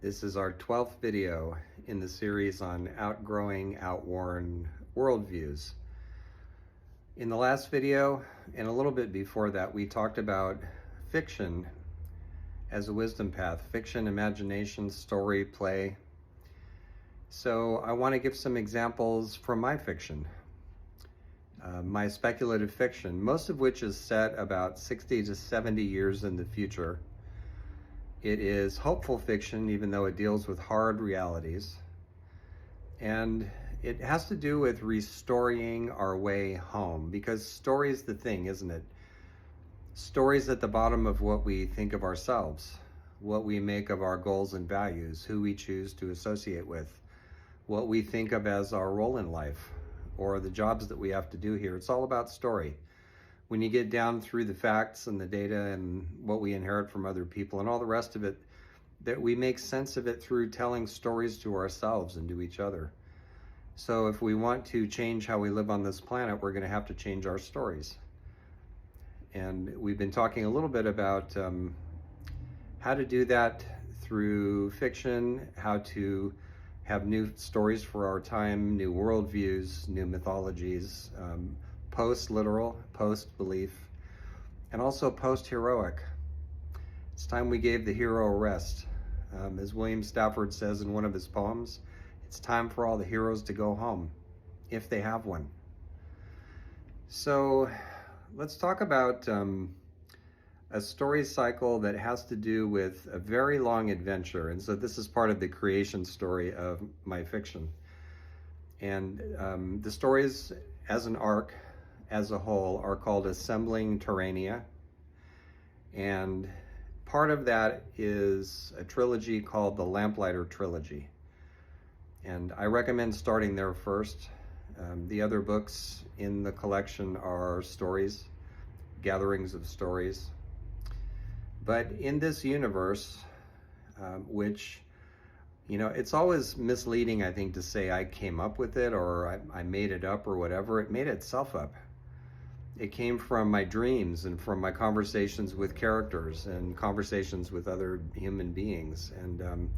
This is our 12th video in the series on outgrowing, outworn worldviews. In the last video, and a little bit before that, we talked about fiction as a wisdom path. Fiction, imagination, story, play. So I want to give some examples from my fiction. My speculative fiction, most of which is set about 60 to 70 years in the future. It is hopeful fiction, even though it deals with hard realities. And it has to do with restoring our way home, because story's the thing, isn't it? Story's at the bottom of what we think of ourselves, what we make of our goals and values, who we choose to associate with, what we think of as our role in life, or the jobs that we have to do here. It's all about story. When you get down through the facts and the data and what we inherit from other people and all the rest of it, that we make sense of it through telling stories to ourselves and to each other. So if we want to change how we live on this planet, we're going to have to change our stories. And we've been talking a little bit about how to do that through fiction, how to have new stories for our time, new worldviews, new mythologies, post-literal, post-belief, and also post-heroic. It's time we gave the hero a rest. As William Stafford says in one of his poems, it's time for all the heroes to go home, if they have one. So let's talk about a story cycle that has to do with a very long adventure. And so this is part of the creation story of my fiction. And the stories as an arc, as a whole, are called Assembling Terrania. And part of that is a trilogy called the Lamplighter Trilogy. And I recommend starting there first. The other books in the collection are stories, gatherings of stories. But in this universe, which, you know, it's always misleading, I think, to say I came up with it or I made it up or whatever. It made itself up. It came from my dreams and from my conversations with characters and conversations with other human beings. And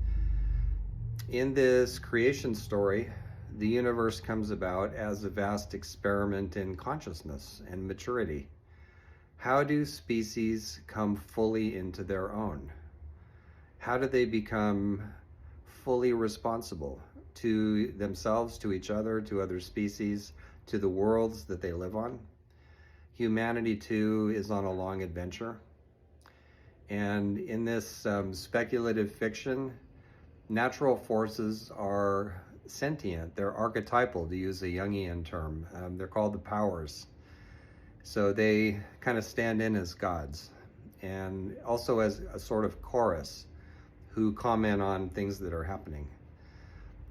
in this creation story, the universe comes about as a vast experiment in consciousness and maturity. How do species come fully into their own? How do they become fully responsible to themselves, to each other, to other species, to the worlds that they live on? Humanity, too, is on a long adventure. And in this speculative fiction, natural forces are sentient. They're archetypal, to use a Jungian term. They're called the powers. So they kind of stand in as gods, and also as a sort of chorus who comment on things that are happening.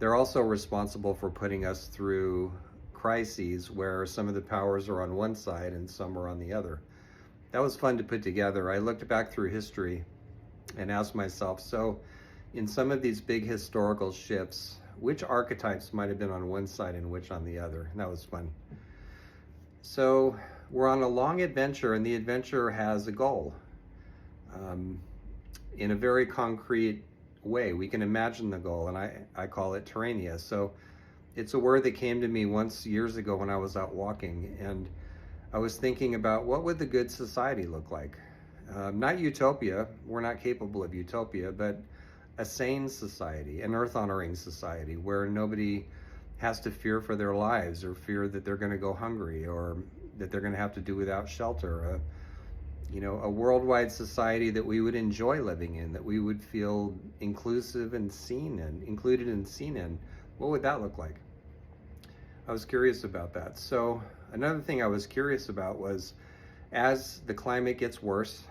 They're also responsible for putting us through crises where some of the powers are on one side and some are on the other. That was fun to put together. I looked back through history and asked myself, so in some of these big historical shifts, which archetypes might have been on one side and which on the other? And that was fun. So we're on a long adventure, and the adventure has a goal in a very concrete way. We can imagine the goal, and I call it Terrania. So it's a word that came to me once years ago when I was out walking, and I was thinking about what would the good society look like? Not utopia, we're not capable of utopia, but a sane society, an earth-honoring society where nobody has to fear for their lives or fear that they're going to go hungry or that they're going to have to do without shelter. A worldwide society that we would enjoy living in, that we would feel inclusive and seen in, included and seen in. What would that look like? I was curious about that. So another thing I was curious about was, as the climate gets worse,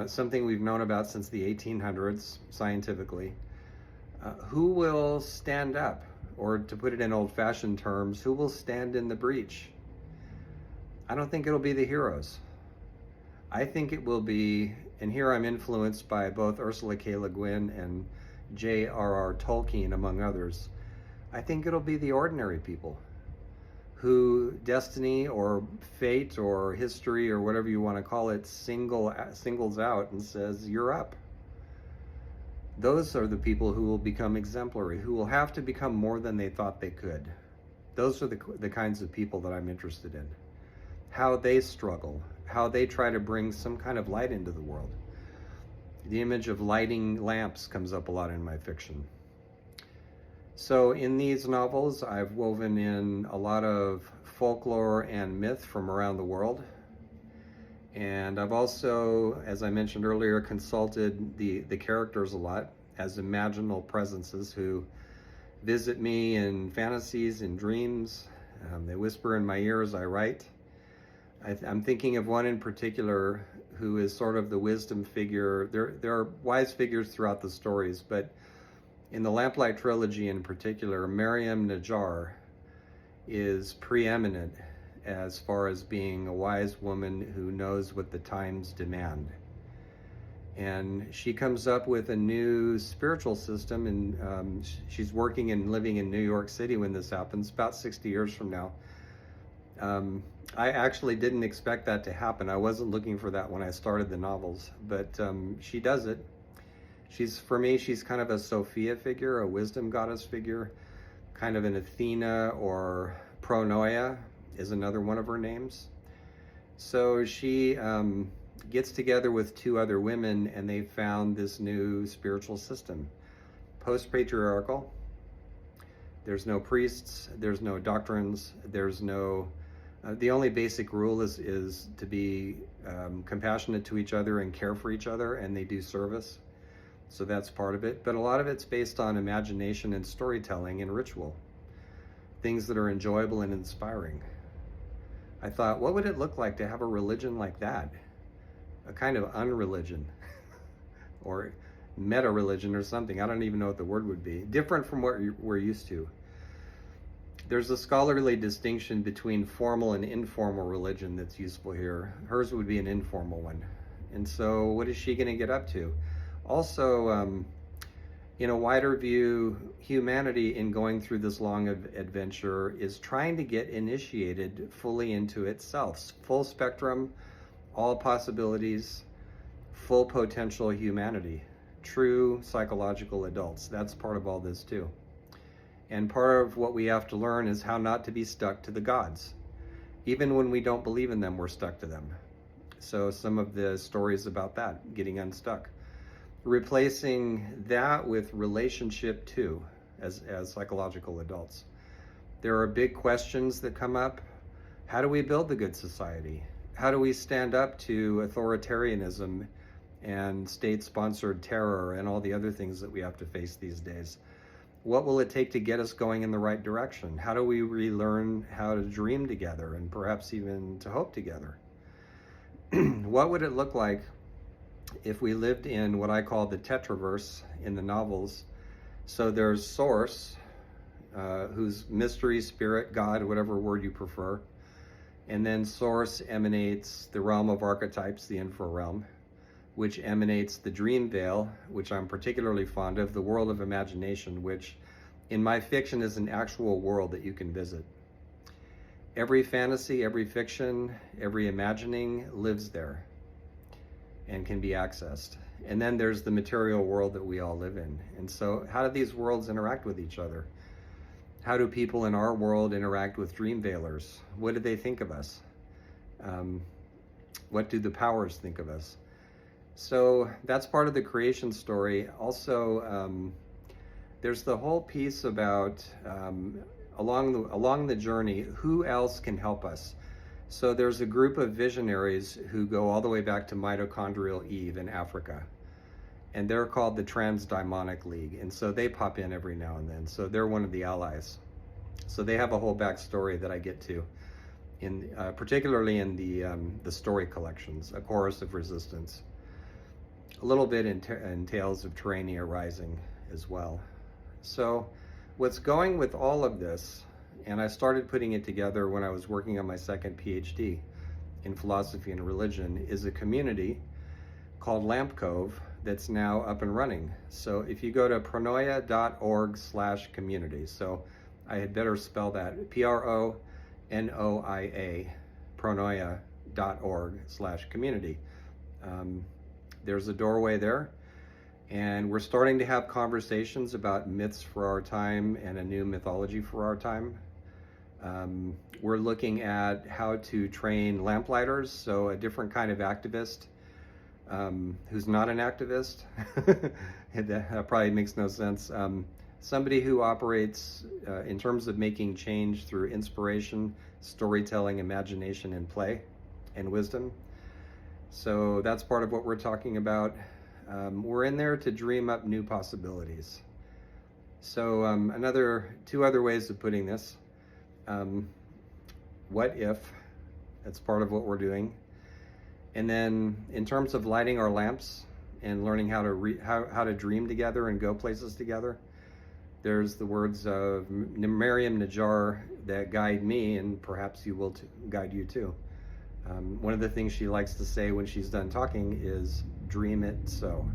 something we've known about since the 1800s scientifically, who will stand up? Or to put it in old-fashioned terms, who will stand in the breach? I don't think it'll be the heroes. I think it will be, and here I'm influenced by both Ursula K. Le Guin and J.R.R. Tolkien, among others. I think it'll be the ordinary people who destiny or fate or history or whatever you want to call it singles out and says, you're up. Those are the people who will become exemplary, who will have to become more than they thought they could. Those are the kinds of people that I'm interested in. How they struggle, how they try to bring some kind of light into the world. The image of lighting lamps comes up a lot in my fiction. So in these novels, I've woven in a lot of folklore and myth from around the world. And I've also, as I mentioned earlier, consulted the characters a lot as imaginal presences who visit me in fantasies and dreams. They whisper in my ear as I write. I'm thinking of one in particular who is sort of the wisdom figure. There are wise figures throughout the stories, but in the Lamplight trilogy in particular, Mariam Najjar is preeminent as far as being a wise woman who knows what the times demand. And she comes up with a new spiritual system, and she's working and living in New York City when this happens, about 60 years from now. I actually didn't expect that to happen. I wasn't looking for that when I started the novels, but she does it. For me, she's kind of a Sophia figure, a wisdom goddess figure, kind of an Athena, or Pronoia is another one of her names. So she gets together with two other women, and they found this new spiritual system, post-patriarchal. There's no priests, there's no doctrines, there's no, the only basic rule is to be compassionate to each other and care for each other, and they do service. So that's part of it. But a lot of it's based on imagination and storytelling and ritual, things that are enjoyable and inspiring. I thought, what would it look like to have a religion like that? A kind of unreligion or meta-religion or something. I don't even know what the word would be. Different from what we're used to. There's a scholarly distinction between formal and informal religion that's useful here. Hers would be an informal one. And so what is she going to get up to? Also, in a wider view, humanity in going through this long adventure is trying to get initiated fully into itself. Full spectrum, all possibilities, full potential humanity. True psychological adults. That's part of all this too. And part of what we have to learn is how not to be stuck to the gods. Even when we don't believe in them, we're stuck to them. So some of the stories about that, getting unstuck. Replacing that with relationship too, as psychological adults. There are big questions that come up. How do we build the good society? How do we stand up to authoritarianism and state-sponsored terror and all the other things that we have to face these days? What will it take to get us going in the right direction? How do we relearn how to dream together and perhaps even to hope together? What would it look like if we lived in what I call the tetraverse in the novels? So there's Source, who's mystery, spirit, God, whatever word you prefer. And then Source emanates the realm of archetypes, the infra realm, which emanates the dream veil, which I'm particularly fond of, the world of imagination, which in my fiction is an actual world that you can visit. Every fantasy, every fiction, every imagining lives there and can be accessed. And then there's the material world that we all live in. And so how do these worlds interact with each other? How do people in our world interact with dream veilers? What do they think of us? What do the powers think of us? So that's part of the creation story. Also, there's the whole piece about along the journey, who else can help us? So there's a group of visionaries who go all the way back to mitochondrial Eve in Africa. And they're called the Transdaimonic League. And so they pop in every now and then. So they're one of the allies. So they have a whole backstory that I get to, particularly in the story collections, A Chorus of Resistance. A little bit in Tales of Terrania Rising as well. So what's going with all of this, and I started putting it together when I was working on my second PhD in philosophy and religion, is a community called Lamp Cove that's now up and running. So if you go to pronoia.org/community, so I had better spell that, PRONOIA, pronoia.org/community. There's a doorway there, And we're starting to have conversations about myths for our time and a new mythology for our time. We're looking at how to train lamplighters, so a different kind of activist who's not an activist. That probably makes no sense. Somebody who operates in terms of making change through inspiration, storytelling, imagination, and play, and wisdom. So that's part of what we're talking about. We're in there to dream up new possibilities. So two other ways of putting this. What if? That's part of what we're doing. And then in terms of lighting our lamps and learning how to dream together and go places together, there's the words of Miriam Najjar that guide me, and perhaps you will guide you too. One of the things she likes to say when she's done talking is, dream it so.